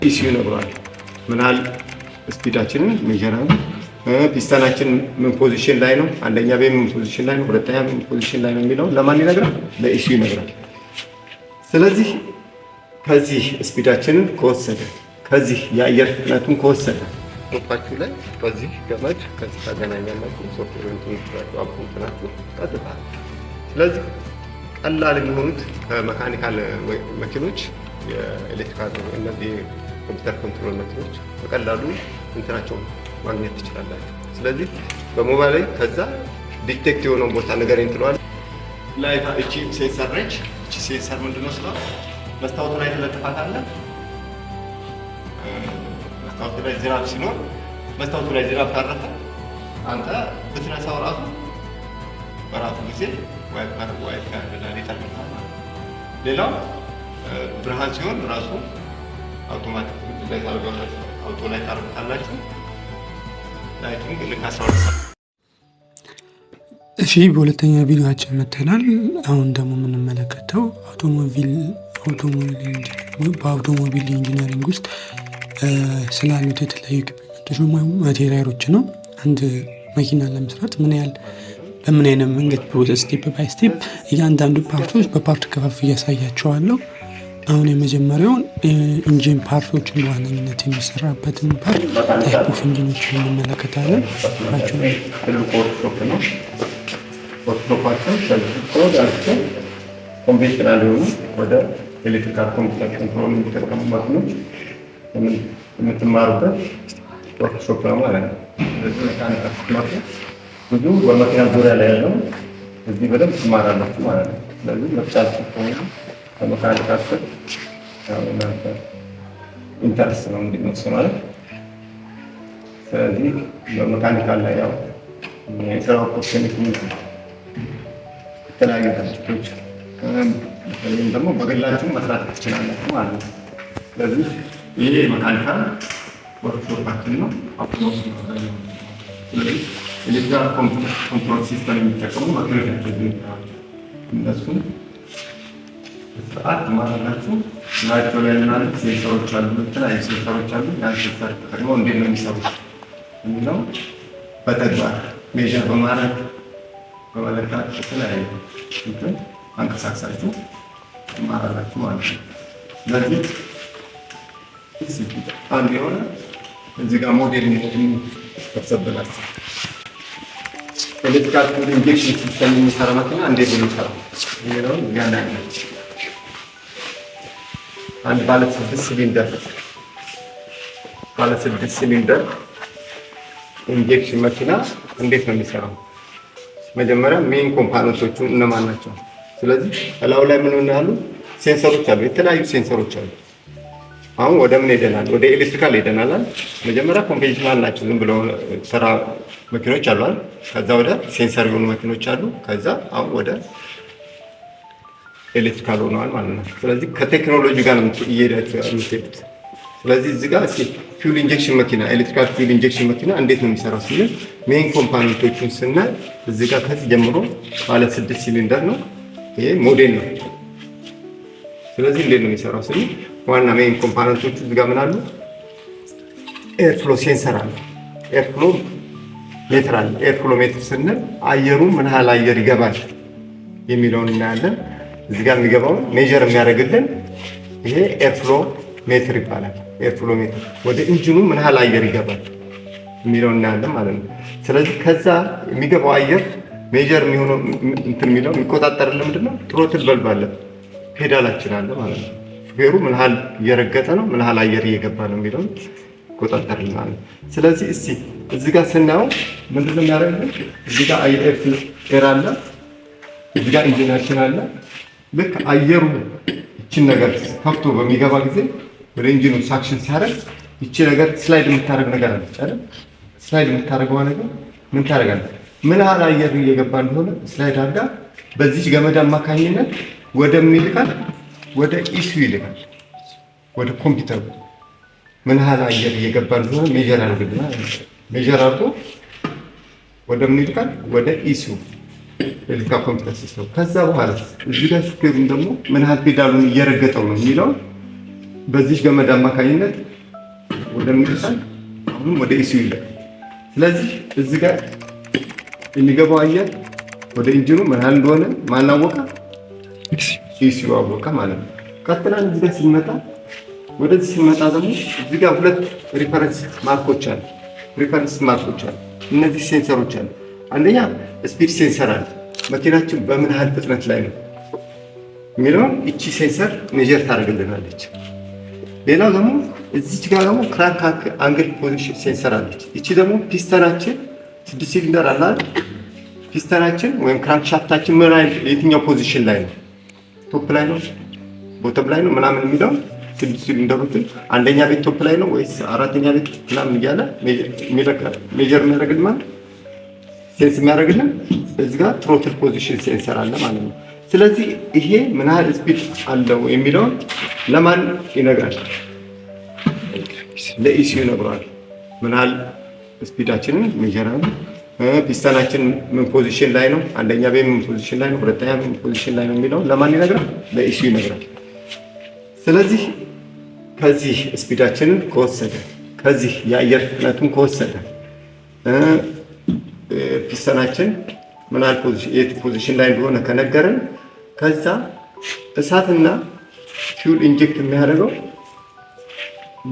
ኢሲዩ ነግሯል። ምን ያህል ስፒዳችንን ሜጀራል ፒስተናችን ምን ፖዚሽን ላይ ነው፣ አንደኛ ቤት ምን ፖዚሽን ላይ ነው፣ ሁለተኛ ምን ፖዚሽን ላይ ነው የሚለው ለማን ይነግራል? ለኢሲዩ ይነግራል። ስለዚህ ከዚህ ስፒዳችንን ከወሰደ ከዚህ የአየር ፍጥነቱን ከወሰደ ቶፓችሁ ላይ በዚህ ገመድ ከዚህ ታገናኛላችሁ። ሶፍትዌሩን ትራኩ ቀጥታ። ስለዚህ ቀላል የሚሆኑት ከመካኒካል መኪኖች የኤሌክትሪካል እነዚህ ኮምፒውተር ኮንትሮል መኪኖች በቀላሉ እንትናቸውን ማግኘት ትችላላችሁ። ስለዚህ በሞባይል ላይ ከዛ ዲቴክት የሆነውን ቦታ ነገር እንትለዋል ላይ እቺ ሴንሰር ነች። እቺ ሴንሰር ምንድነው ስለው መስታወቱ ላይ ተለጥፋታለ። መስታወቱ ላይ ዝናብ ሲኖር መስታወቱ ላይ ዝናብ ካረፈ አንተ ብትነሳው ራሱ በራሱ ጊዜ ዋይፐር ላይ ይጠልቃል ማለት ነው። ሌላው ብርሃን ሲሆን ራሱ አውቶማቲክ ላይ ታርጋላችሁ፣ አውቶ ላይ ታርጋላችሁ። ላይቲንግ ልክ 12 ሰዓት። እሺ በሁለተኛ ቪዲዮአችን መተናል። አሁን ደግሞ የምንመለከተው በአውቶሞቢል ኢንጂነሪንግ ውስጥ ስላሉት የተለያዩ ኢኩዊፕመንቶች ወይም ማቴሪያሎች ነው። አንድ መኪና ለመስራት በምን አይነት መንገድ ፕሮሰስ ስቴፕ ባይ ስቴፕ እያንዳንዱ ፓርቶች በፓርት ከፋፍ እያሳያቸዋለሁ። አሁን የመጀመሪያውን ኢንጂን ፓርቶችን በዋነኝነት የሚሰራበትን ፓርት ታይፕ ኦፍ ኢንጂኖች እንመለከታለን። ኮንቬንሽናል የሆኑ ወደ ኤሌክትሪካል ኮምፒውተር ኮንትሮል የሚጠቀሙ ማሽኖች የምትማሩበት ወርክሾፕ ነው ማለት ነው። ስለዚህ ሜካኒካል ስትማሩ ብዙ በመኪና ዙሪያ ላይ ያለው እዚህ በደንብ ትማራላችሁ ማለት ነው። ስለዚህ መፍጫት ስትሆኑ በመካኒካል ስር እናንተ ኢንተረስት ነው እንዲነሱ ማለት። ስለዚህ በመካኒካል ላይ ያው የስራ ኦፖርቹኒቲ የተለያዩ ድርጅቶች ወይም ደግሞ በግላችሁ መስራት ትችላላችሁ ማለት ነው። ስለዚህ ይሄ መካኒካል ወርክሾፓችን ነው። ስለዚህ ኤሌክትሪካል ኮንትሮል ሲስተም የሚጠቀሙ መኪኖች እነሱን ስርዓት ማለላችሁ ናቸው ላይ ማለት ሴንሰሮች አሉ፣ የተለያዩ ሴንሰሮች አሉ። ያን ሴንሰር ተጠቅመው እንዴት ነው የሚሰሩት የሚለው በተግባር ሜዥር በማድረግ በመለካት የተለያዩ እንትን አንቀሳቅሳችሁ ትማራላችሁ ማለት ነው። ስለዚህ አንድ የሆነ እዚህ ጋር ሞዴል ተሰበላችሁ ኤሌክትሪካል ኢንጀክሽን ሲስተም የሚሰራ መኪና እንዴት ነው የሚሰራው የሚለውን ጋር አንድ ባለ 6 ሲሊንደር ኢንጀክሽን መኪና እንዴት ነው የሚሰራው? መጀመሪያ ሜን ኮምፖነንቶቹ እነማን ናቸው? ስለዚህ እላው ላይ ምን ያሉ ሴንሰሮች አሉ፣ የተለያዩ ሴንሰሮች አሉ። አሁን ወደ ምን ሄደናል? ወደ ኤሌክትሪካል ሄደናል። መጀመሪያ ኮንቬንሽናል ናቸው፣ ዝም ብለው ተራ መኪኖች አሉ። ከዛ ወደ ሴንሰር የሆኑ መኪኖች አሉ። ከዛ አሁን ወደ ኤሌክትሪካል ሆነዋል ማለት ነው። ስለዚህ ከቴክኖሎጂ ጋር ነው የምትሄዱት። ስለዚህ እዚህ ጋር ፊውል ኢንጀክሽን መኪና ኤሌክትሪካል ፊውል ኢንጀክሽን መኪና እንዴት ነው የሚሰራው ሲል ሜን ኮምፖነንቶቹን ስናይ እዚህ ጋር ከዚህ ጀምሮ ባለ 6 ሲሊንደር ነው። ይሄ ሞዴል ነው። ስለዚህ እንዴት ነው የሚሰራው ሲል ዋና ሜን ኮምፖነንቶቹ እዚህ ጋር ምን አሉ? ኤር ፍሎ ሴንሰር አለ፣ ኤር ፍሎ ሜትር አለ። ኤር ፍሎ ሜትር ስንል አየሩ ምን ያህል አየር ይገባል የሚለውን እናያለን። እዚህ ጋር የሚገባውን ሜጀር የሚያደርግልን ይሄ ኤር ፍሎ ሜትር ይባላል። ኤር ፍሎ ሜትር ወደ ኢንጂኑ ምን ያህል አየር ይገባል የሚለውን እናያለን ማለት ነው። ስለዚህ ከዛ የሚገባው አየር ሜጀር የሚሆነው እንትን የሚለው የሚቆጣጠርልን ምንድነው? ትሮትል በልብ አለ፣ ፔዳላችን አለ ማለት ነው። ሹፌሩ ምን ያህል እየረገጠ ነው፣ ምን ያህል አየር እየገባ ነው የሚለውን ይቆጣጠርልናል። ስለዚህ እስቲ እዚህ ጋር ስናየው ምንድነው የሚያደርግልን? እዚህ ጋር ኤር አለ፣ እዚህ ጋር ኢንጂናችን አለ። ልክ አየሩ እቺን ነገር ከፍቶ በሚገባ ጊዜ ወደ ኢንጂኑ ሳክሽን ሲያደርግ እቺ ነገር ስላይድ የምታደርግ ነገር አለች አይደል? ስላይድ የምታደርገው ነገር ምን ታደርጋለች? ምን ያህል አየር እየገባ እንደሆነ ስላይድ አድርጋ በዚህ ገመድ አማካኝነት ወደ ምን ይልካል? ወደ ኢሲዩ ይልካል። ወደ ኮምፒውተሩ ምን ያህል አየር እየገባ እንደሆነ ሜጀር አድርግልና ሜጀር አድርጎ ወደ ምን ይልካል? ወደ ኢሲዩ ኤሌክትሪካል ኮምፒውተር ሲስተም። ከዛ በኋላ እዚህ ጋር ደግሞ ምን ያህል ፔዳሉን እየረገጠው ነው የሚለው በዚህ ገመድ አማካኝነት ወደ ሚሳል አሁንም ወደ ኢሲዩ ይላል። ስለዚህ እዚህ ጋር የሚገባው አየር ወደ ኢንጂኑ ምን ያህል እንደሆነ ማናወቀ ኢሲዩ አወቀ ማለት ነው። ቀጥለን እዚህ ጋር ሲመጣ ወደዚህ ሲመጣ ደግሞ እዚህ ጋር ሁለት ሪፈረንስ ማርኮች አሉ። እነዚህ ሴንሰሮች አሉ። አንደኛ ስፒድ ሴንሰር አለ። መኪናችን በምን ያህል ፍጥነት ላይ ነው የሚለውን እቺ ሴንሰር ሜጀር ታደርግልናለች። ሌላው ደግሞ እዚች ጋር ደግሞ ክራንክ አንግል ፖዚሽን ሴንሰር አለች። እቺ ደግሞ ፒስተናችን 6 ሲሊንደር አለ። ፒስተናችን ወይም ክራንክ ሻፍታችን ምን አይነት የትኛው ፖዚሽን ላይ ነው፣ ቶፕ ላይ ነው፣ ቦተም ላይ ነው ምናምን የሚለው 6 ሲሊንደሮችን አንደኛ ቤት ቶፕ ላይ ነው ወይስ አራተኛ ቤት ምናምን እያለ ሜጀር የሚያደርግልን ማለት ሴንስ የሚያደርግልን እዚህ ጋር ትሮትል ፖዚሽን ሴንሰር አለ ማለት ነው። ስለዚህ ይሄ ምን ያህል ስፒድ አለው የሚለውን ለማን ይነግራል? ለኢሲዩ ይነግረዋል። ምን ያህል ስፒዳችንን ሜጀራል፣ ፒስተናችን ምን ፖዚሽን ላይ ነው፣ አንደኛ ቤት ምን ፖዚሽን ላይ ነው፣ ሁለተኛ ምን ፖዚሽን ላይ ነው የሚለውን ለማን ይነግራል? ለኢሲዩ ይነግራል። ስለዚህ ከዚህ ስፒዳችንን ከወሰደ፣ ከዚህ የአየር ፍጥነቱን ከወሰደ፣ ፒስተናችን ምን ያህል ፖዚሽን ላይ እንደሆነ ከነገረን ከዛ እሳትና ፊውል ኢንጀክት የሚያደርገው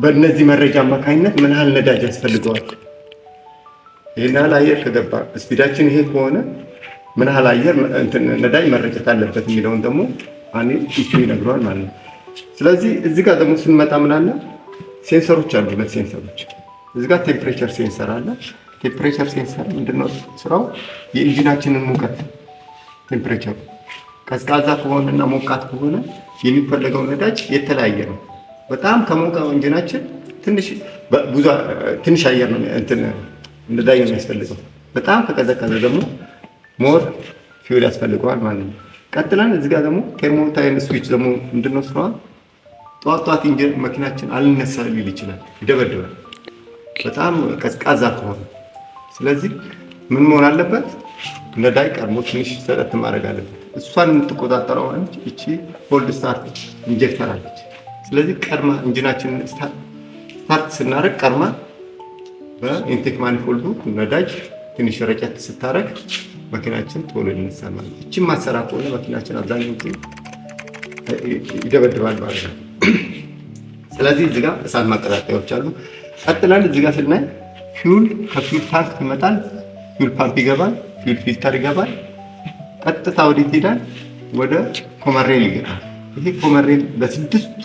በእነዚህ መረጃ አማካኝነት ምን ያህል ነዳጅ ያስፈልገዋል፣ ይህን ያህል አየር ከገባ ስፒዳችን ይሄ ከሆነ ምን ያህል አየር ነዳጅ መረጨት አለበት የሚለውን ደግሞ ኢሲዩ ይነግረዋል ማለት ነው። ስለዚህ እዚህ ጋር ደግሞ ስንመጣ ምን አለ? ሴንሰሮች አሉ፣ ሁለት ሴንሰሮች። እዚህ ጋር ቴምፕሬቸር ሴንሰር አለ። ቴምፕሬቸር ሴንሰር ምንድነው ስራው? የኢንጂናችንን ሙቀት ቴምፕሬቸሩ ቀዝቃዛ ከሆነና ሞቃት ከሆነ የሚፈለገው ነዳጅ የተለያየ ነው። በጣም ከሞቀው ኢንጂናችን ትንሽ አየር ነው ነዳጅ ነው የሚያስፈልገው። በጣም ከቀዘቀዘ ደግሞ ሞር ፊውል ያስፈልገዋል ማለት ነው። ቀጥለን እዚህ ጋር ደግሞ ቴርሞታይል ስዊች ደግሞ ምንድነው ስራው? ጠዋት ኢንጂን መኪናችን አልነሳ ሊል ይችላል፣ ይደበድባል በጣም ቀዝቃዛ ከሆነ። ስለዚህ ምን መሆን አለበት? ነዳጅ ቀድሞ ትንሽ ሰጠት ማድረግ አለበት። እሷን የምትቆጣጠረው እቺ ሆልድ ስታርት ኢንጀክተር አለች። ስለዚህ ቀድማ ኢንጂናችንን ስታርት ስናደርግ ቀድማ በኢንቴክ ማኒፎልዱ ነዳጅ ትንሽ ረጨት ስታደርግ መኪናችን ቶሎ ይነሳል ማለት ነው። እቺን ማሰራ ከሆነ መኪናችን አብዛኛው ጊዜ ይደበድባል ማለት ነው። ስለዚህ እዚህ ጋር እሳት ማቀጣጠያዎች አሉ። ቀጥለን እዚህ ጋር ስናይ ፊውል ከፊውል ታንክ ይመጣል፣ ፊውል ፓምፕ ይገባል፣ ፊውል ፊልተር ይገባል። ቀጥታ ወዴት ይሄዳል? ወደ ኮመሬል ይገባል። ይሄ ኮመሬል በስድስቱ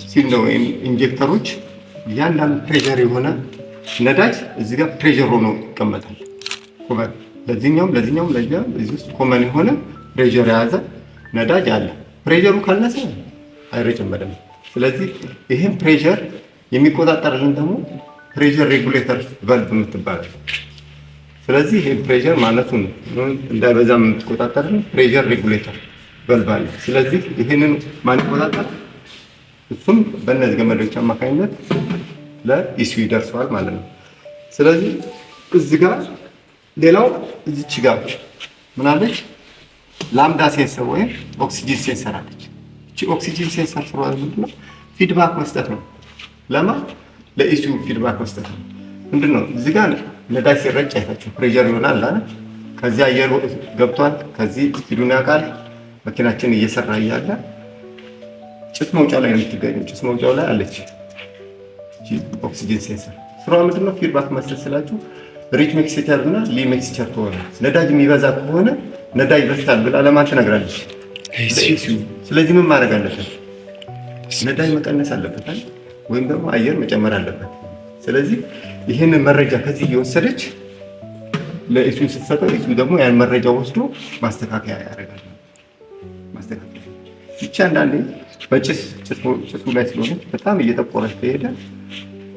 ሲሊንደር ወይም ኢንጀክተሮች እያንዳንዱ ፕሬሸር የሆነ ነዳጅ እዚህ ጋር ፕሬሸር ሆኖ ይቀመጣል። ኮመን ለዚህኛውም እዚህ ውስጥ ኮመን የሆነ ፕሬሸር የያዘ ነዳጅ አለ። ፕሬሸሩ ካነሰ አይረጭም በደንብ። ስለዚህ ይህን ፕሬሸር የሚቆጣጠርልን ደግሞ ፕሬሸር ሬጉሌተር ቫልቭ የምትባለው። ስለዚህ ይህን ፕሬሸር ማለቱን እንዳይበዛ የምትቆጣጠርልን ፕሬሸር ሬጉሌተር ቫልቭ አለ። ስለዚህ ይህንን ማን ይቆጣጠር? እሱም በእነዚህ ገመዶች አማካኝነት ለኢሲዩ ይደርሰዋል ማለት ነው። ስለዚህ እዚህ ጋር ሌላው እዚች ጋር ምን አለች? ላምዳ ሴንሰር ወይም ኦክሲጂን ሴንሰር አለች። እቺ ኦክሲጂን ሴንሰር ስራ ምንድነው? ፊድባክ መስጠት ነው። ለማ ለኢሲዩ ፊድባክ መስጠት ነው። ምንድነው? እዚህ ጋር ነዳጅ ሲረጭ አይታችሁ ፕሬሸር ይሆናል አይደል? ከዚህ አየር ገብቷል፣ ከዚህ ስፒዱን ያውቃል። መኪናችን እየሰራ እያለ ጭስ መውጫው ላይ ነው የምትገኘው። ጭስ መውጫው ላይ አለች እቺ ኦክሲጂን ሴንሰር። ስራው ምንድነው? ፊድባክ መስጠት ስላችሁ ሪች ሚክስቸር እና ሊ ሚክስቸር ከሆነ ነዳጅ የሚበዛ ከሆነ ነዳጅ በዝቷል ብላ ለማን ትነግራለች? ለኢሲዩ። ስለዚህ ምን ማድረግ አለበት? ነዳጅ መቀነስ አለበት ወይም ደግሞ አየር መጨመር አለበት። ስለዚህ ይህንን መረጃ ከዚህ እየወሰደች ለኢሲዩ ስትሰጠው ኢሲዩ ደግሞ ያን መረጃ ወስዶ ማስተካከያ ያደርጋል። ማስተካከያ ብቻ አንዳንዴ ጭሱ ላይ ስለሆነች በጣም እየጠቆረች ከሄደ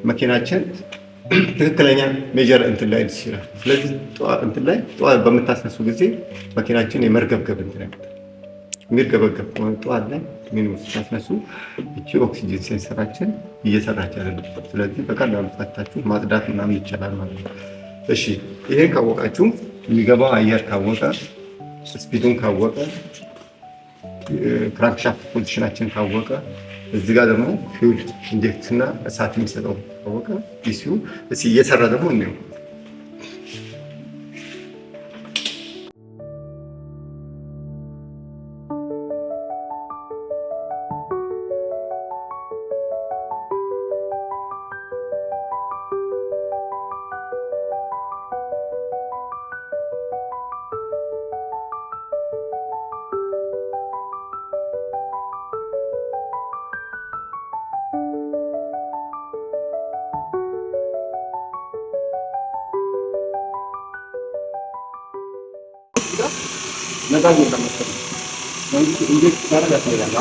መኪናችን ትክክለኛ ሜጀር እንትን ላይ ይችላል። ስለዚህ እንትን ላይ ጠዋት በምታስነሱ ጊዜ መኪናችን የመርገብገብ እንትን ያመጣል። የሚርገበገብ ከሆነ ጠዋት ላይ ሚኒሙም ስታስነሱ እቺ ኦክሲጂን ሴንሰራችን እየሰራች አይደለም። ስለዚህ በቀላሉ ፈታችሁ ማጽዳት ምናምን ይቻላል ማለት ነው። እሺ ይሄን ካወቃችሁ፣ የሚገባው አየር ካወቀ፣ ስፒዱን ካወቀ፣ ክራንክሻፍት ፖዚሽናችን ካወቀ፣ እዚህ ጋር ደግሞ ፊውል ኢንጀክት እና እሳት የሚሰጠው ታወቀ ኢሲዩ እስኪ እየሰራ ደግሞ እንየው። ነዳጅ ለመስጠት መንግስት እንዴት ታረጋ ያስፈልጋል።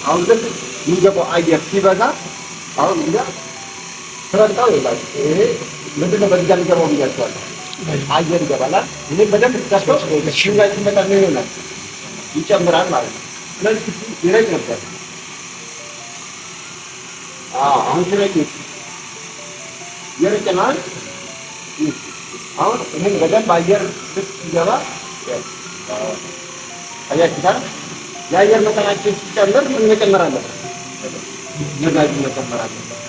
አሁን ግን የሚገባው አየር ሲበዛ አሁን እንግዲህ ተረጋግጠው ይላል። ይሄ ምንድነው በዚህ ጋር የሚገባው ብያቸዋለሁ። አየር ይገባል። ይሄ በደንብ ተካስተው ሽም ላይ ሲመጣ ነው ይሆናል ይጨምራል ማለት ነው። ስለዚህ ይረጭ ነበር። አሁን ሲረጭ ይረጭናል። አሁን ይሄን በደንብ አየር ሲገባ አያችሁታል። የአየር መጠናችን ሲጨምር ምን መጨመር አለበት? ነዳጅ መጨመር አለበት።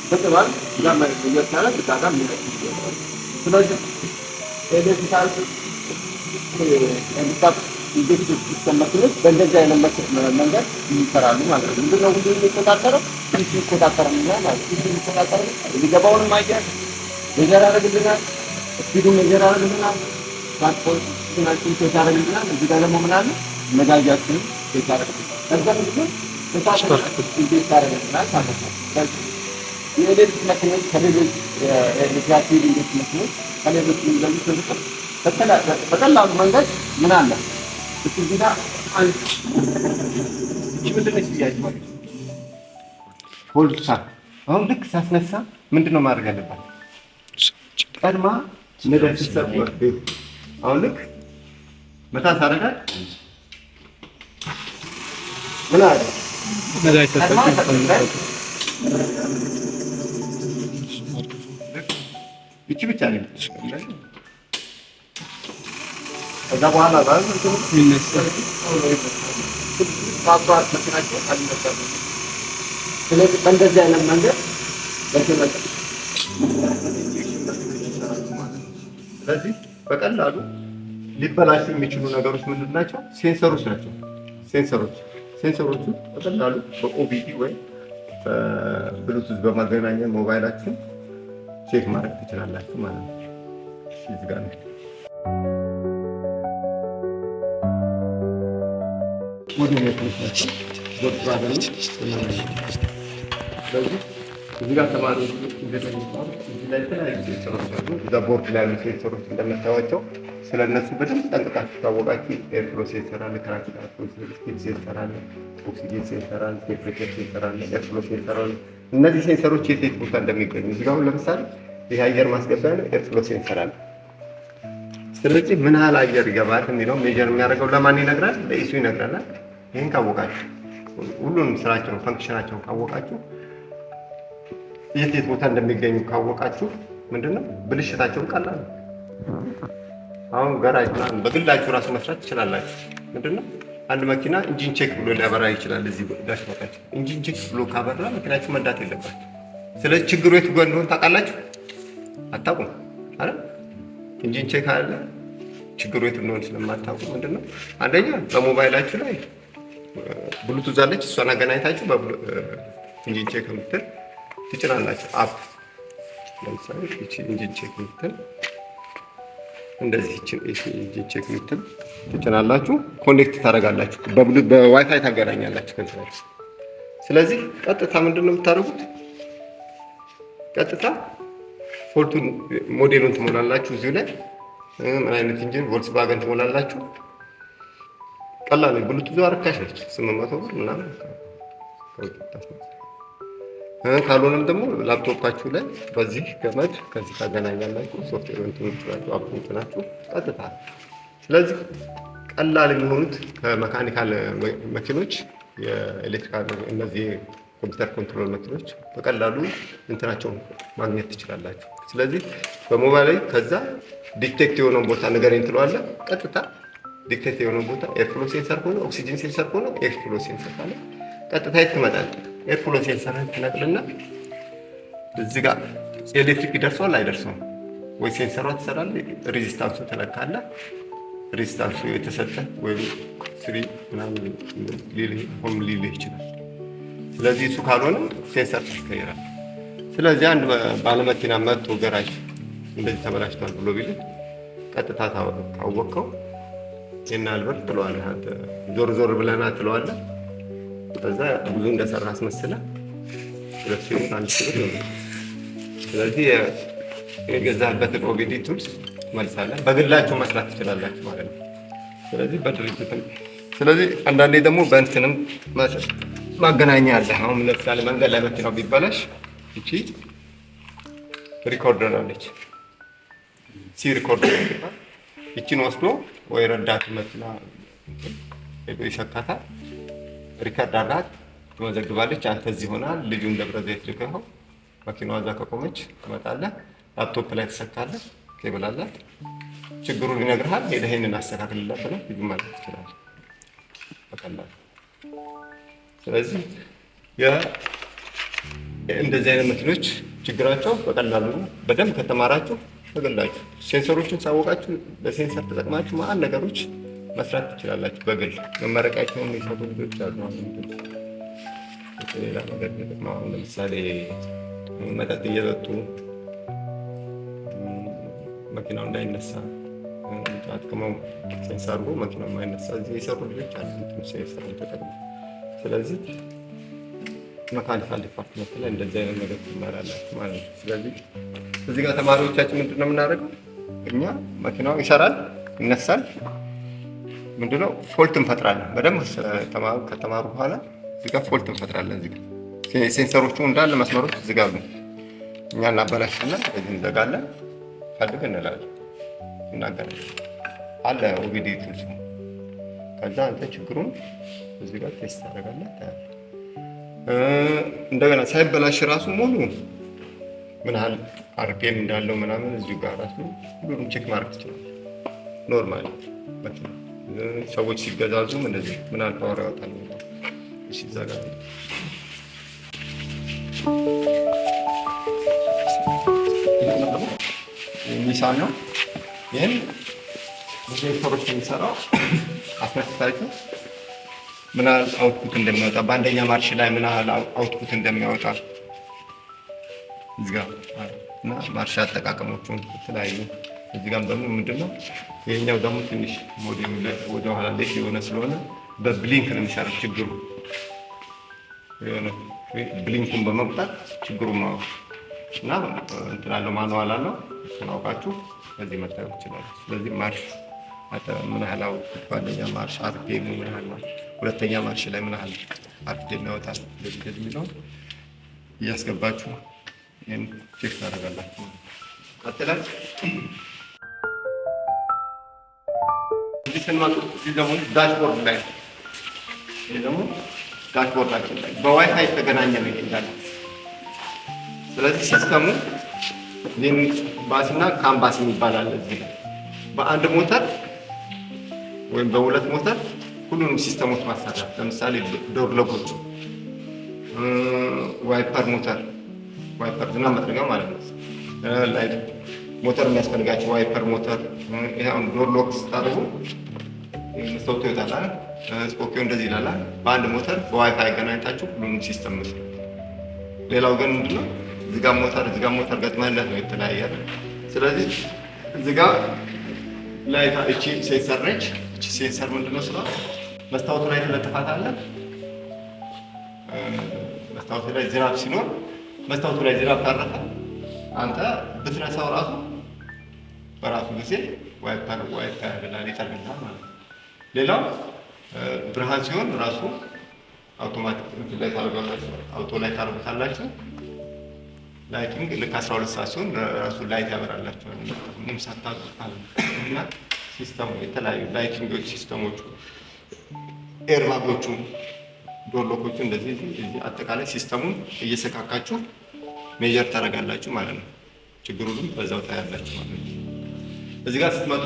በጥባል ያማይ ይወጣላ ተታጋ ምን ይችላል። ስለዚህ ኤሌክትሪካል ኤሌክትሪክ ኢንጀክት ሲስተም መኪኖች በእንደዚህ አይነት መንገድ ይሰራሉ ማለት ነው። ምንድነው ሁሉ የሚቆጣጠረው? ይቆጣጠርና ማለት ነው። ይቆጣጠር ሊገባውንም አየር ሜጀር ያደርግልናል። ስፒዱን ሜጀር ያደርግልናል። ትራንስፖርታችን ቼክ ያደርግልናል። እዚህ ጋር ደግሞ ምን አለ? ነዳጃችንን ቼክ ያደርግልናል። ከዛ ምንድነው ኢንጀክት ያደርግልናል ማለት ነው። የኤሌክትሪክ መኪኖች ከሌሎች የኤሌክትሪክ ኢንጀክት መኪኖች ከሌሎች እንደሚሰሩት በቀላሉ መንገድ ምን አለ? እዚህ ጋር አንድ ምንድነው ሲያጅማል ሆልድ ሳ አሁን ልክ ሳስነሳ ምንድነው ማድረግ ያለባት? ቀድማ ነዳጅ ሲሰጥ አሁን ልክ መታ ሳረጋት ምን አለ? ነዳጅ ተሰጥቷል። ብቻ ነው ከዛ በኋላ ባል ይነሳል። ታባር መኪናቸው አልነበረም። ስለዚህ በእንደዚህ አይነት መንገድ ስለዚህ በቀላሉ ሊበላሹ የሚችሉ ነገሮች ምንድን ናቸው? ሴንሰሮች ናቸው። ሴንሰሮቹ በቀላሉ በኦቢዲ ወይም በብሉቱዝ በማገናኘት ሞባይላችሁን ቼክ ማድረግ ትችላላችሁ ማለት ነው። እዚህ ጋር ነው እዚህ ጋር ተማሪዎች ቦርድ ላይ ያሉ ሴንሰሮች እንደምታዩዋቸው ስለነሱ በደንብ ጠንቅቃችሁ ታወቃችሁ። ኤር ፍሎ ሴንሰር አለ፣ ክራንክሻፍት ሴንሰር አለ፣ ኦክሲጅን ሴንሰር አለ፣ ቴምፕሬቸር ሴንሰር አለ፣ ኤር ፍሎ ሴንሰር አለ። እነዚህ ሴንሰሮች የት ቦታ እንደሚገኙ እዚህ ጋር ለምሳሌ ይሄ አየር ማስገቢያ ነው፣ ኤር ፍሎ ሴንሰር አለ። ስለዚህ ምን ያህል አየር ይገባል የሚለው ሜጀር የሚያደርገው ለማን ይነግራል? ለኢሱ ይነግረናል። ይህን ካወቃችሁ ሁሉንም ስራቸውን ፈንክሽናቸውን ካወቃችሁ የት ቦታ እንደሚገኙ ካወቃችሁ ምንድነው ብልሽታቸውን ቀላል ነው። አሁን ጋራጅ ምናምን በግላችሁ ራሱ መስራት ትችላላችሁ። ምንድነው አንድ መኪና ኢንጂን ቼክ ብሎ ሊያበራ ይችላል። እዚህ ዳሽቦርዳችሁ ኢንጂን ቼክ ብሎ ካበራ መኪናችሁ መንዳት የለባችሁ። ስለዚህ ችግሩ የቱ ጋር እንደሆነ ታውቃላችሁ? አታውቁም አይደል? ኢንጂን ቼክ አለ፣ ችግሩ የቱ እንደሆነ ስለማታውቁ ምንድነው አንደኛ በሞባይላችሁ ላይ ብሉቱዝ አለች፣ እሷን አገናኝታችሁ ኢንጂን ቼክ የምትል ትጭናላችሁ። አፕ ለምሳሌ እቺ ኢንጂን ቼክ የምትል እንደዚህ ኢንጂን ቼክ የምትል ትጭናላችሁ፣ ኮኔክት ታደርጋላችሁ፣ በዋይፋይ ታገናኛላችሁ ከዚህ። ስለዚህ ቀጥታ ምንድነው የምታደርጉት? ቀጥታ ፎልቱን ሞዴሉን ትሞላላችሁ። እዚሁ ላይ ምን አይነት ኢንጂን ቮልክስዋገን ትሞላላችሁ። ቀላል ነው። ብሉቱዝ አርካሽ ነች፣ 800 ብር ምናምን ካልሆነም ደግሞ ላፕቶፓችሁ ላይ በዚህ ገመድ ከዚህ ታገናኛላችሁ። ሶፍትዌሩን ትጭናላችሁ፣ አፑን ትጭናችሁ ቀጥታ። ስለዚህ ቀላል የሚሆኑት ከመካኒካል መኪኖች የኤሌክትሪካል እነዚህ ኮምፒውተር ኮንትሮል መኪኖች በቀላሉ እንትናቸውን ማግኘት ትችላላችሁ። ስለዚህ በሞባይል ላይ ከዛ ዲቴክት የሆነውን ቦታ ንገረኝ ትለዋለህ፣ ቀጥታ ዲክቴት የሆነ ቦታ ኤር ፍሎ ሴንሰር ሆኖ ኦክሲጅን ሴንሰር ሆኖ ኤር ፍሎ ሴንሰር ካለ ቀጥታ የት ትመጣለህ? ኤር ፍሎ ሴንሰርን ትነቅልና እዚህ ጋር ኤሌክትሪክ ይደርሰዋል አይደርሰውም? ወይ ሴንሰሯ ትሰራለህ፣ ሬዚስታንሱ ትለካለህ። ሬዚስታንሱ የተሰጠ ወይም ስሪ ምናምን ሊልህ ይችላል። ስለዚህ እሱ ካልሆነ ሴንሰር ታስቀይራለህ። ስለዚህ አንድ ባለመኪና መጥቶ ገራጅ እንደዚህ ተበላሽቷል ብሎ ቢልህ ቀጥታ ካወቅከው ይሄን አልበር ትለዋለህ። አንተ ዞር ዞር ብለና ትለዋለህ። ከዛ ብዙ እንደሰራ አስመስለህ 2 1 ብር ይሆናል። ስለዚህ የገዛህበትን ኦቢዲ ቱልስ መልሳለህ። በግላችሁ መስራት ትችላላችሁ ማለት ነው። ስለዚህ በድርጅትም ስለዚህ አንዳንዴ ደግሞ በእንትንም ማገናኛ አለ። አሁን ለምሳሌ መንገድ ላይ መኪናው ቢበላሽ እቺ ሪኮርደር አለች፣ ሲ ሪኮርደር ይባላል። እቺን ወስዶ ወይ ረዳት መኪና ሄዶ ይሰካታል። ሪከርድ አድርጋት ትመዘግባለች። አንተ እዚህ ሆናል፣ ልጁን ደብረ ዘይት ልከኸው መኪናዋ እዛ ከቆመች ትመጣለህ። ላፕቶፕ ላይ ትሰካለህ፣ ኬብል አላት፣ ችግሩን ይነግርሃል። ሄደህ ይሄንን አስተካክልላት ብለህ ልጁ ማለት ትችላለህ በቀላሉ። ስለዚህ እንደዚህ አይነት መኪኖች ችግራቸው በቀላሉ በደንብ ከተማራችሁ በግላችሁ ሴንሰሮችን ሳወቃችሁ በሴንሰር ተጠቅማችሁ ማን ነገሮች መስራት ትችላላችሁ። በግል መመረቂያቸውን የሚሰጡ ልጆች አሉ። ሌላ ነገር ነው። ለምሳሌ መጠጥ እየጠጡ መኪናው እንዳይነሳ አጥቅመው ሴንሰሩ መኪናው የማይነሳ እዚህ የሰሩ ልጆች አሉ። ሴንሰሩ ተጠቅመው ስለዚህ መካኒካል ዲፓርትመንት ላይ እንደዚህ አይነት ነገር ትማራላችሁ ማለት ነው። ስለዚህ እዚህ ጋር ተማሪዎቻችን ምንድን ነው የምናደርገው? እኛ መኪናው ይሰራል፣ ይነሳል፣ ምንድነው ፎልት እንፈጥራለን። በደንብ ከተማሩ በኋላ እዚህ ጋር ፎልት እንፈጥራለን። እዚህ ጋር ሴንሰሮቹ እንዳለ መስመሮች እዚህ ጋር እኛ እናበላሽና እዚህ እንዘጋለን፣ ፈልግ እንላለን፣ እናገራለን አለ ኦቢዲ ቱልስ። ከዛ አንተ ችግሩን እዚህ ጋር ቴስት ታደርጋለህ፣ ታያለህ። እንደገና ሳይበላሽ ራሱ ሙሉ ምን ያህል አርፒኤም እንዳለው ምናምን እዚሁ ጋር ራሱ ሁሉንም ቼክ ማድረግ ትችላለህ። ኖርማሊ መኪና ሰዎች ሲገዛዙም እንደዚህ ምን ያህል ፓወር ያወጣል። እሺ እዛ ጋር ኒሳን ነው። ይህን ብዙ ሞተሮች የሚሰራው አስመሳችሁ ምን ያህል አውትፑት እንደሚያወጣ በአንደኛ ማርሽ ላይ ምን ያህል አውትፑት እንደሚያወጣ እዚህ ጋር እና ማርሽ አጠቃቀሞቹን የተለያዩ እዚህ ጋር ደግሞ ምንድነው ይሄኛው ደግሞ ትንሽ ሞዴሉ ላይ ወደ ኋላ ላይ የሆነ ስለሆነ በብሊንክ ነው የሚሰራው። ችግሩ የሆነ ብሊንኩን በመቁጠር ችግሩን ማወቅ እና እንትን አለው ማኑዋል አለው። እሱን አውቃችሁ በዚህ መታየት ይችላል። ስለዚህ ማርሽ ምን ያህል አንደኛ ማርሽ አርፒኤም ምን ያህል ነው፣ ሁለተኛ ማርሽ ላይ ምን ያህል አርፒኤም ያወጣል፣ እንደዚህ የሚለውን እያስገባችሁ ይሄን ቼክ ታደርጋላችሁ። ቀጥለን እዚህ ስንመጡ እዚህ ደግሞ ዳሽቦርድ ላይ ይሄ ደግሞ ዳሽቦርዳችን ላይ በዋይፋይ የተገናኘ ነው ይላል። ስለዚህ ሲስተሙ ሊን ባስና ካምባስ የሚባል እዚህ በአንድ ሞተር ወይም በሁለት ሞተር ሁሉንም ሲስተሞች ማሰራት። ለምሳሌ ዶር ሎኮች፣ ዋይፐር ሞተር ዋይፐር ዝናብ መጥረጊያ ማለት ነው። ላይ ሞተር የሚያስፈልጋቸው ዋይፐር ሞተር ይሄን ዶር ሎክ ስታደርጉ መስታወቱ ይወጣል፣ ስፖኪዮ እንደዚህ ይላል። በአንድ ሞተር በዋይፋይ አገናኝታችሁ ሁሉንም ሲስተም መስራት። ሌላው ግን ምንድነው እዚህ ጋር ሞተር ገጥመህለት ነው የተለያየ። ስለዚህ እዚህ ጋር ላይ እቺ ሴንሰር ነች። እቺ ሴንሰር ምንድነው ስራ መስታወቱ ላይ ተለጥፋታለህ። መስታወቱ ላይ ዝናብ ሲኖር መስታወቱ ላይ ዝናብ ካረፈ አንተ ብትነሳው ራሱ በራሱ ጊዜ ዋይፐር ያደርጋል ይጠርግልሃል ማለት ነው። ሌላው ብርሃን ሲሆን ራሱ አውቶማቲክ ላይ ታደርጋላችሁ፣ አውቶ ላይ ታደርጉታላችሁ። ላይቲንግ ልክ 12 ሰዓት ሲሆን ራሱ ላይት ያበራላችኋል። ምንም ሳታውቁ እና ሲስተሙ የተለያዩ ላይቲንጎች ሲስተሞቹ፣ ኤርባጎቹ፣ ዶርሎኮቹ እንደዚህ አጠቃላይ ሲስተሙን እየሰካካችሁ ሜጀር ታደርጋላችሁ ማለት ነው። ችግሩንም በዛው ታያላችሁ ማለት ነው። እዚህ ጋር ስትመጡ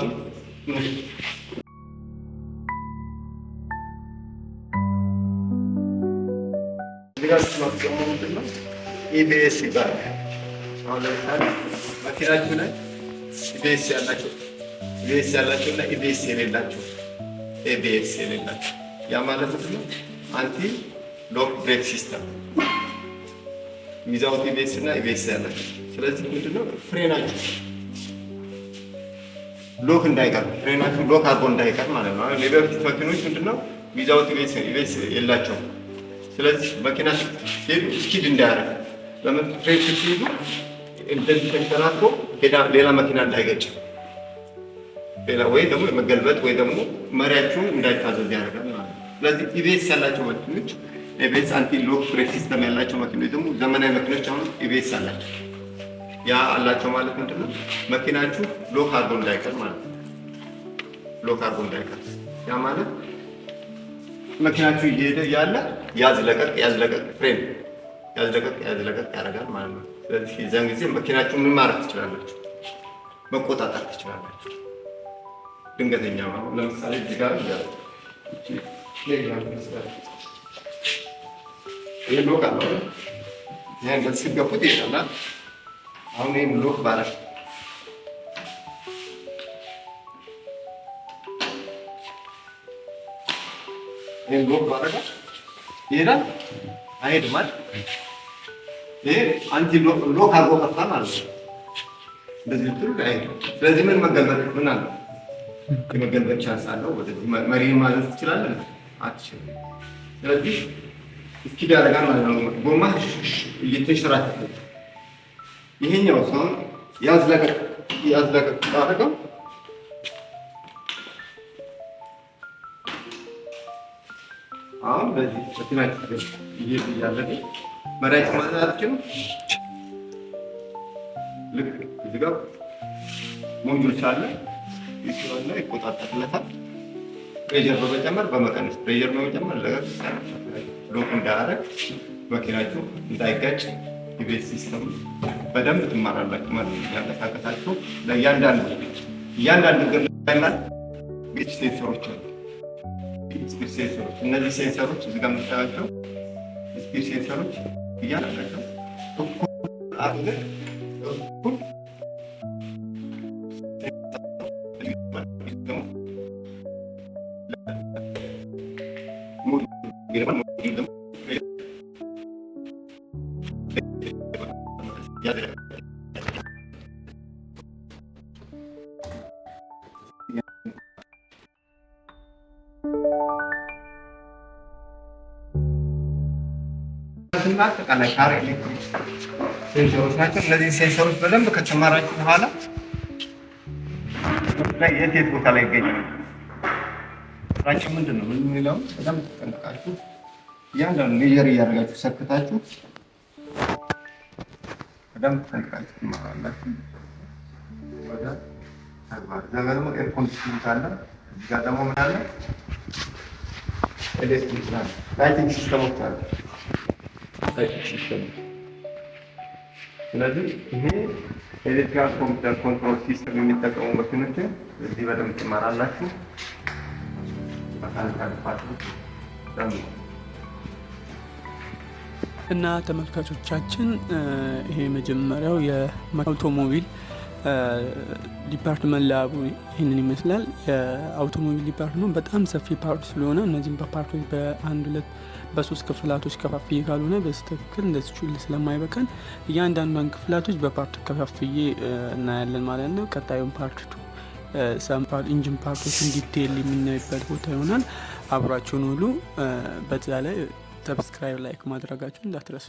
ግራስ ማስቀመጥ ምንድነው? ኢቢኤስ ይባላል። አሁን ለምሳሌ መኪናችሁ ላይ ኢቢኤስ ያላቸውና ኢቢኤስ የሌላቸው ያ ማለት ምንድነው? አንቲ ሎክ ብሬክ ሲስተም ዊዛውት ኢቢኤስ እና ኢቢኤስ ያላቸው። ስለዚህ ምንድነው ፍሬናችሁ ሎክ እንዳይቀር ፍሬናችሁ ሎክ አድርጎ እንዳይቀር ማለት ነው። የበፊት መኪኖች ምንድነው ዊዛውት ኢቢኤስ የላቸውም። ስለዚህ መኪና ሲሄዱ ስኪድ እንዳያደርግ ለምን ፍሬን ሲይዙ እንደዚህ ተንሸራቶ ሌላ መኪና እንዳይገጭ ወይ ደግሞ የመገልበጥ ወይ ደግሞ መሪያችሁ እንዳይታዘዝ ያደርጋል ማለት ነው። ስለዚህ ኢቢኤስ ያላቸው መኪኖች ኢቢኤስ አንቲ ሎክ ብሬክ ሲስተም ያላቸው መኪኖች ደግሞ ዘመናዊ መኪኖች አሁን ኢቢኤስ አላቸው። ያ አላቸው ማለት ምንድነው መኪናችሁ ሎክ አድርጎ እንዳይቀር ማለት ነው። ሎክ አድርጎ እንዳይቀር ያ ማለት መኪናችሁ እየሄደ ያለ ያዝ ለቀቅ ፍሬን ያዝ ለቀቅ ያደርጋል ማለት ነው። ስለዚህ የዛን ጊዜ መኪናችሁ ምን ማድረግ ትችላላችሁ? መቆጣጠር ትችላላችሁ። ድንገተኛ ነው። ለምሳሌ እዚህ ጋር ይሄ ሎክ አለ። ይሄን በስገፉት ይሄዳል። አሁን ይሄን ሎክ ባረክ ይሄን ሎክ ባረክ ይሄዳል አይሄድም ማለት ይሄ አንቲ ሎክ አድርጎ ቀርታ ማለት ነው። እንደዚህ ትሩ አይሄድም። ስለዚህ ምን መገልበጥ ምን አለ የመገልበጥ ቻንስ አለው። ወደዚህ መሪን ማለት ትችላለህ አትችልም። ስለዚህ እስኪ ያደርጋል ማለት ነው። ጎማ እየተንሸራተተ ይሄኛው ሰው ያዝለቀቅ አደረገው አሁን በዚህ መኪናችሁ እያለቀ መራጭ ማለት አትችልም። ልክ እዚህ ጋር ሞጁሎች አለ ይችላል ይቆጣጠርለታል። ፕሬሸር በመጨመር በመቀነስ ፕሬሸር በመጨመር ሎክ እንዳያደርግ መኪናችሁ እንዳይጋጭ ኢቢኤስ ሲስተም በደንብ ትማራላችሁ ማለት ነው። ያንቀሳቀሳችሁ እያንዳንዱ ነገር ላይ ቤት ሴንሰሮች አሉ። ስፒድ ሴንሰሮች እነዚህ ሴንሰሮች እዚህ ጋር የምታያቸው ስፒድ ሴንሰሮች እያንዳንዳቸው አድርገን አጠቃላይ ካር ኤሌክትሪክ ሴንሰሮች ናቸው። እነዚህ ሴንሰሮች በደንብ ከተማራችሁ በኋላ የት ቦታ ላይ ይገኛል ስራችን ምንድን ነው ምን የሚለው በደንብ ተጠንቅቃችሁ እያንዳንዱ ሜጀር እያደረጋችሁ ሰክታችሁ በደንብ ተጠንቅቃችሁ ትማራላችሁ። ወደ ተግባር ደግሞ ኤር ኮንዲሽኒንግ አለ። እዚህ ጋር ደግሞ ምን አለ ኤሌክትሪክ አለ። ላይቲንግ ሲስተሞች አሉ። ስለዚህ ይሄ ኤሌክትሪካል ኮምፒውተር ኮንትሮል ሲስተም የሚጠቀሙ መኪኖች እዚህ በደንብ ትማራላችሁ። እና ተመልካቾቻችን ይሄ መጀመሪያው የአውቶሞቢል ዲፓርትመንት ላቡ ይህንን ይመስላል። የአውቶሞቢል ዲፓርትመንት በጣም ሰፊ ፓርት ስለሆነ እነዚህም በፓርቶች በአንድ ሁለት በሶስት ክፍላቶች ከፋፍዬ ካልሆነ በስትክክል እንደዚህ ስለማይበቃን እያንዳንዷን ክፍላቶች በፓርት ከፋፍዬ እናያለን ማለት ነው። ቀጣዩን ፓርት ኢንጂን ፓርቶችን ዲቴይል የምናይበት ቦታ ይሆናል። አብራችሁን ሁሉ በዛ ላይ ሰብስክራይብ ላይክ ማድረጋችሁን እንዳትረሱ።